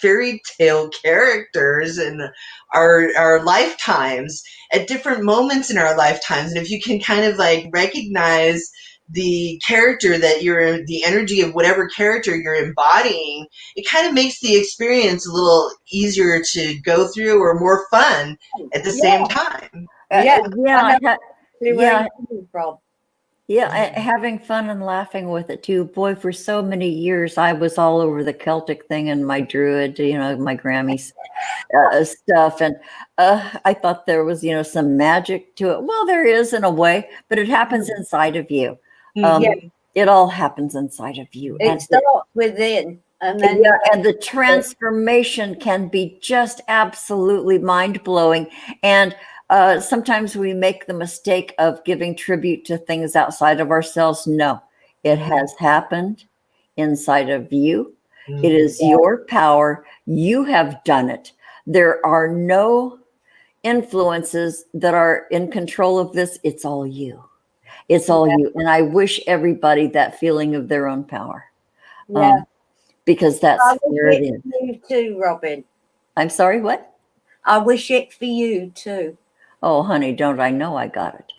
fairy tale characters in our lifetimes at different moments in our lifetimes. And if you can kind of like recognize the character that you're, the energy of whatever character you're embodying, it kind of makes the experience a little easier to go through or more fun at the same time. Yeah. Yeah, yeah. Yeah. Having fun and laughing with it too. Boy, for so many years, I was all over the Celtic thing and my Druid, my Grammys stuff. And I thought there was, some magic to it. Well, there is in a way, but it happens inside of you. It all happens inside of you. It starts within. And then and the transformation can be just absolutely mind-blowing. And sometimes we make the mistake of giving tribute to things outside of ourselves. No, it has happened inside of you. It is your power. You have done it. There are no influences that are in control of this. It's all you. It's all you. And I wish everybody that feeling of their own power. Because that's where it is. You too, Robin. I'm sorry, what? I wish it for you too. Oh, honey, don't I know I got it?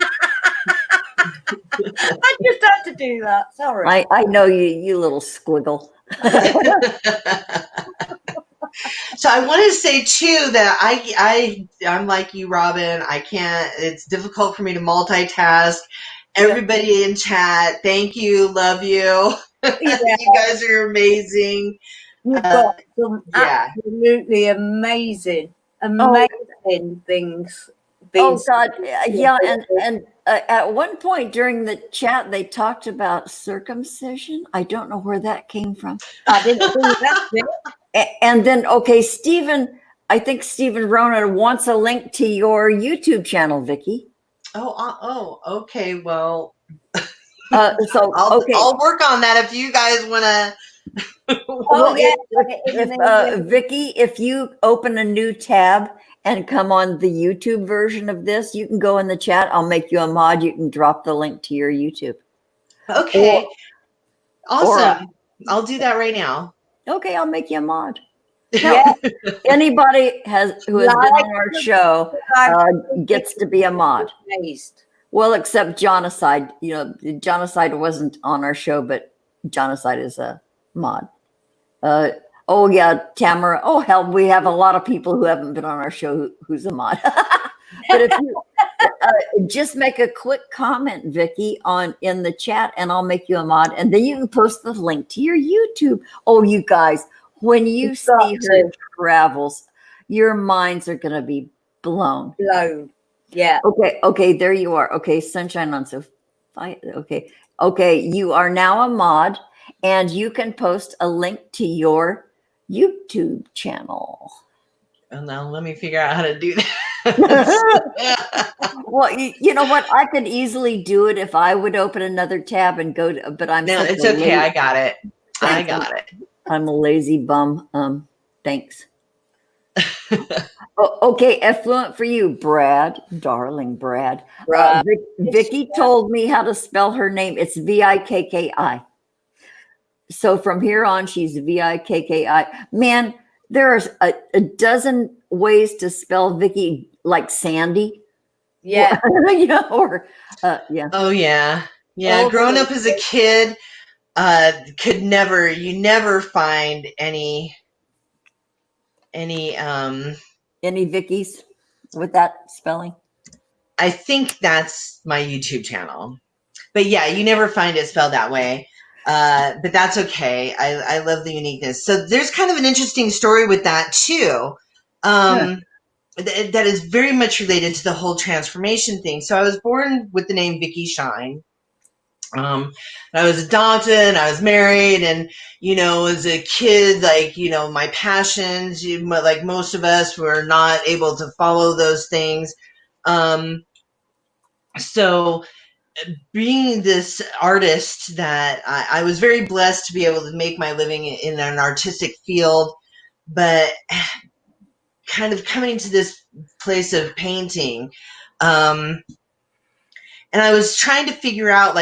I just had to do that. Sorry. I know you little squiggle. So I wanted to say too that I'm like you, Robin. I can't. It's difficult for me to multitask. Everybody in chat, thank you, love you. You guys are amazing. You've got some absolutely amazing things. Oh God, yeah, and at one point during the chat, they talked about circumcision. I don't know where that came from. I didn't see that. And then, I think Stephen Ronan wants a link to your YouTube channel, Vikki. Okay. Well, I'll work on that if you guys want to. Vikki, if you open a new tab and come on the YouTube version of this, you can go in the chat. I'll make you a mod. You can drop the link to your YouTube. Okay. Awesome. I'll do that right now. Okay, I'll make you a mod. Now, anybody who has been on our show gets to be a mod. Well, except Jonocide. Jonocide wasn't on our show, but Jonocide is a mod. Tamara. Oh, hell, we have a lot of people who haven't been on our show who's a mod. But if you just make a quick comment, Vikki, in the chat, and I'll make you a mod, and then you can post the link to your YouTube. Oh, you guys, when you see her travels, your minds are going to be blown. Yeah. Okay, there you are. Okay, Sunshine on Sophia. Okay, you are now a mod, and you can post a link to your YouTube channel. Well, now let me figure out how to do that. Well, you know what? I could easily do it if I would open another tab and go to, but I'm no, it's okay. I got it. I got it. I'm a lazy bum. Thanks. Okay, effluent for you, Brad. Darling Brad. Vikki told me how to spell her name. It's Vikki. So from here on, she's Vikki. Man, there's a dozen ways to spell Vikki, like Sandy. Yeah. Yeah. Oh, yeah. Yeah. Growing up as a kid, you never find any Vikkis with that spelling. I think that's my YouTube channel, but yeah, you never find it spelled that way. But that's okay. I love the uniqueness. So there's kind of an interesting story with that too. That is very much related to the whole transformation thing. So I was born with the name Vikki Shine. I was adopted, I was married, and, as a kid, my passions, like most of us were not able to follow those things. So being this artist that I was very blessed to be able to make my living in an artistic field, but kind of coming to this place of painting, and I was trying to figure out,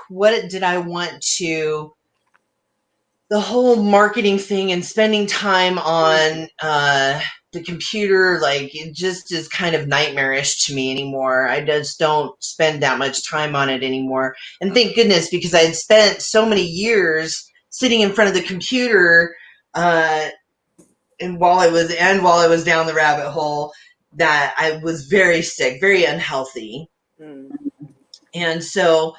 what did I want to the whole marketing thing and spending time on the computer, like it just is kind of nightmarish to me anymore. I just don't spend that much time on it anymore. And thank goodness, because I had spent so many years sitting in front of the computer and while I was down the rabbit hole, that I was very sick, very unhealthy. And so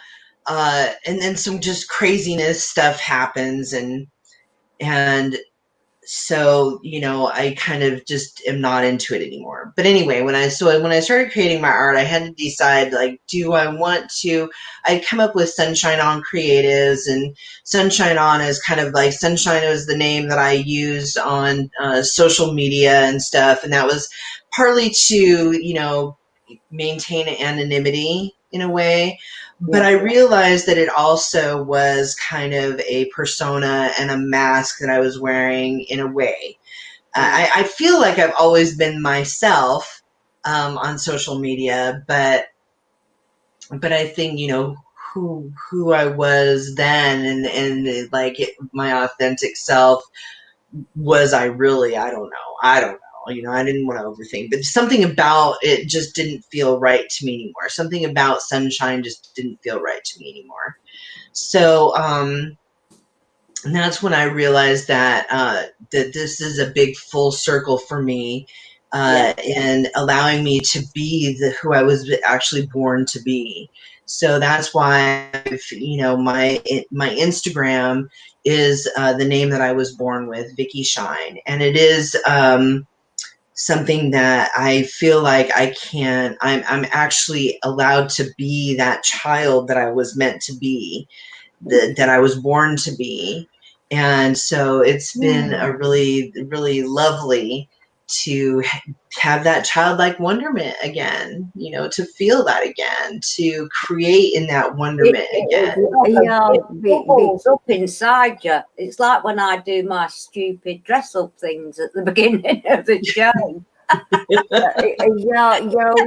and then some just craziness stuff happens, and so, you know, I kind of just am not into it anymore. But anyway, when I started creating my art, I had to decide, like, do I want to, I come up with Sunshine On Creatives, and Sunshine On is kind of like, Sunshine was the name that I used on social media and stuff. And that was partly to, you know, maintain anonymity in a way. But I realized that it also was kind of a persona and a mask that I was wearing in a way. I feel like I've always been myself on social media, but I think, you know, who I was then and like my authentic self, was I really? I don't know. You know, I didn't want to overthink, but something about it just didn't feel right to me anymore. Something about Sunshine just didn't feel right to me anymore. So, and that's when I realized that that this is a big full circle for me, in allowing me to be who I was actually born to be. So that's why, you know, my Instagram is the name that I was born with, Vikki Shine, and it is something that I feel like I'm actually allowed to be that child that I was meant to be, that I was born to be. And so it's been a really, really lovely to have that childlike wonderment again, you know, to feel that again, to create in that wonderment again. Bubbles up inside you. It's like when I do my stupid dress up things at the beginning of the show.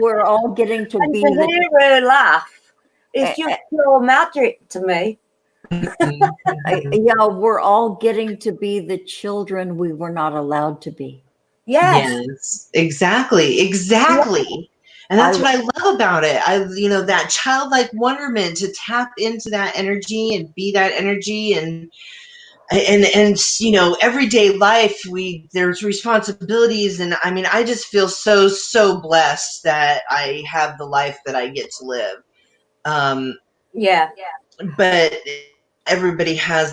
We're all getting to And be to hear her laugh, it's just pure magic to me. we're all getting to be the children we were not allowed to be. Yes, exactly. And that's what I love about it. You know, that childlike wonderment, to tap into that energy and be that energy, and you know, everyday life, there's responsibilities, and I mean, I just feel so blessed that I have the life that I get to live. But everybody has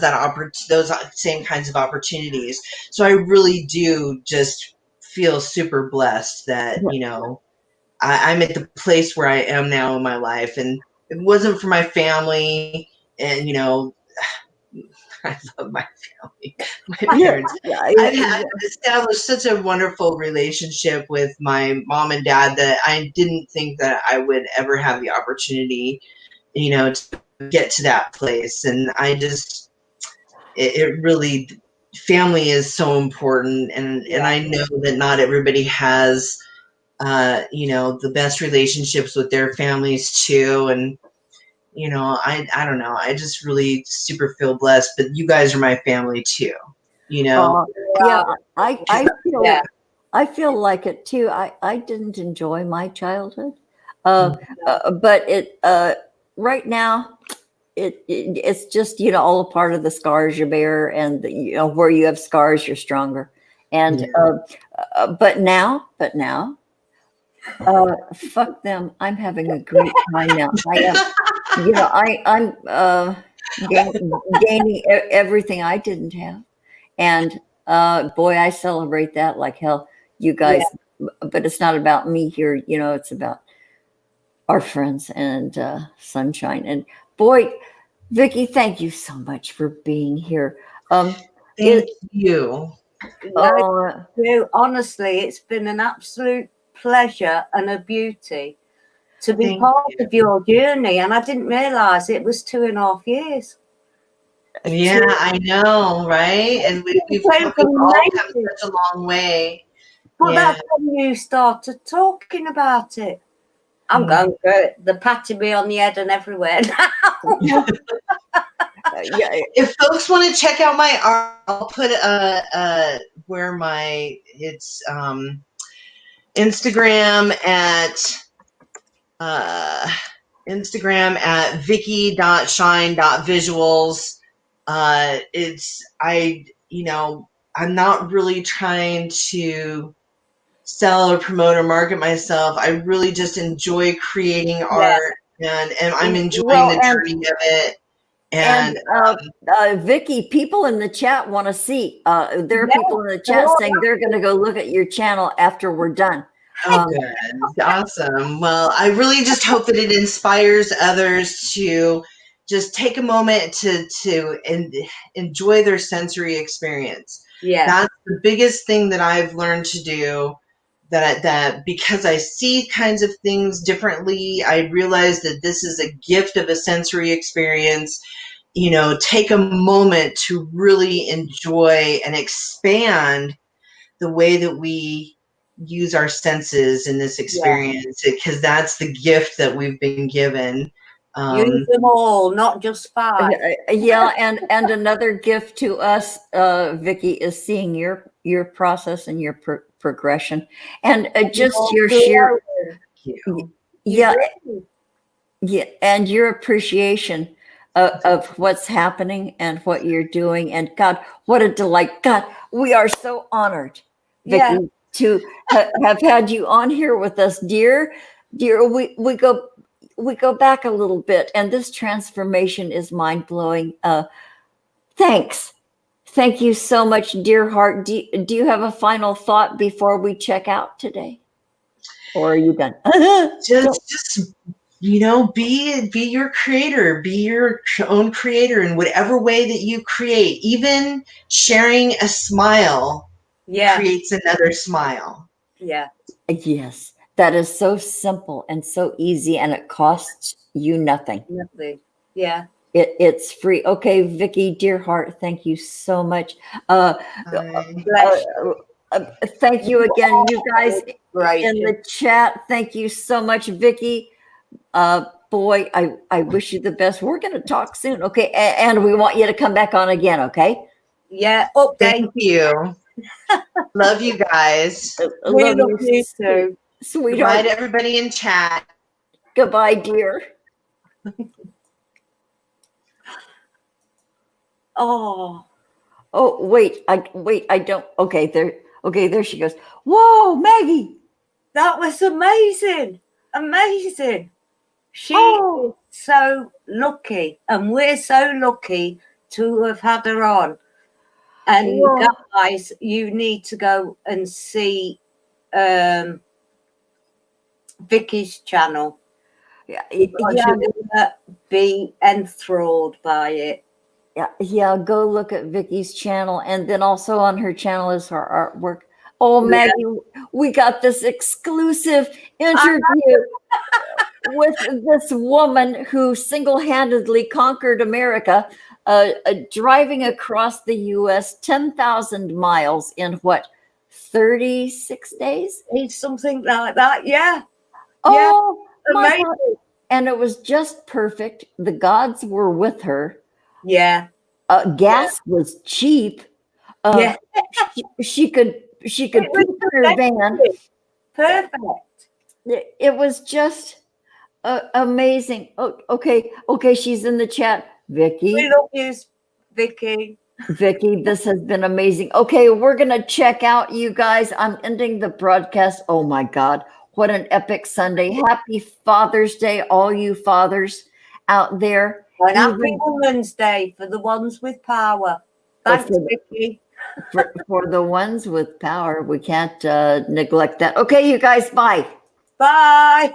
those same kinds of opportunities. So I really do just feel super blessed that, you know, I'm at the place where I am now in my life. And if it wasn't for my family, and, you know, I love my family, my parents. I've established such a wonderful relationship with my mom and dad that I didn't think that I would ever have the opportunity, you know, to get to that place. And I just, it really, family is so important. And I know that not everybody has, you know, the best relationships with their families too. And, you know, I don't know. I just really super feel blessed, but you guys are my family too, you know? I feel like it too. I didn't enjoy my childhood, but it right now it's just, you know, all a part of the scars you bear, and you know, where you have scars, you're stronger. And but now. Fuck them. I'm having a great time now. I am, you know, I'm gaining everything I didn't have. And boy, I celebrate that like hell, you guys. But it's not about me here, you know, it's about our friends and Sunshine. And boy, Vikki, thank you so much for being here. Thank you. Honestly, it's been an absolute pleasure and a beauty to be part of your journey, and I didn't realize it was 2.5 years. Yeah, I know, right? And we've all come such a long way. But that's when you started talking about it. I'm going for it. They're patting me on the head and everywhere now. If folks want to check out my art, I'll put where it's Instagram at Vikki.shine.visuals. I'm not really trying to sell or promote or market myself. I really just enjoy creating art, and I'm enjoying the journey of it. And Vikki, people in the chat want to see. There are people in the chat saying they're going to go look at your channel after we're done. Good. Awesome. Well, I really just hope that it inspires others to just take a moment to enjoy their sensory experience. Yeah. That's the biggest thing that I've learned to do, that because I see kinds of things differently, I realize that this is a gift of a sensory experience. Take a moment to really enjoy and expand the way that we use our senses in this experience, because that's the gift that we've been given. Use them all, not just 5. And another gift to us, Vikki, is seeing your process and your progression, and just your sheer, and your appreciation of what's happening and what you're doing. And God, what a delight! God, we are so honored, Vikki, to have had you on here with us, dear. We go back a little bit, and this transformation is mind-blowing. Thanks. Thank you so much, dear heart. Do you have a final thought before we check out today? Or are you done? just be your creator, be your own creator in whatever way that you create. Even sharing a smile creates another smile. Yeah. Yes. That is so simple and so easy, and it costs you nothing. Nothing. Yeah. It's free. Okay, Vikki, dear heart, thank you so much. Thank you again, you guys in the chat. Thank you so much, Vikki. Boy, I wish you the best. We're going to talk soon. Okay. And we want you to come back on again. Okay. Yeah. Okay. Thank you. Love you guys. Love you too. Sweetheart. Goodbye to everybody in chat. Goodbye, dear. Oh, wait, I don't. Okay, there she goes. Whoa, Maggie. That was amazing. Amazing. She is so lucky, and we're so lucky to have had her on. And guys, you need to go and see Vikki's channel. Yeah, you're gonna be enthralled by it. Yeah, go look at Vikki's channel, and then also on her channel is her artwork. Oh, Maggie, we got this exclusive interview with this woman who single-handedly conquered America, driving across the U.S. 10,000 miles in what, 36 days? It's something like that, yeah. Oh, my God. And it was just perfect. The gods were with her. Yeah. Gas was cheap. She could poop in her van. Perfect. It was just amazing. Oh, okay. She's in the chat. Vikki. We love you, Vikki. Vikki, this has been amazing. Okay, we're gonna check out, you guys. I'm ending the broadcast. Oh my God, what an epic Sunday! Happy Father's Day, all you fathers out there. And happy Women's Day for the ones with power. Thanks, Vikki. For the ones with power, we can't neglect that. Okay, you guys, bye. Bye.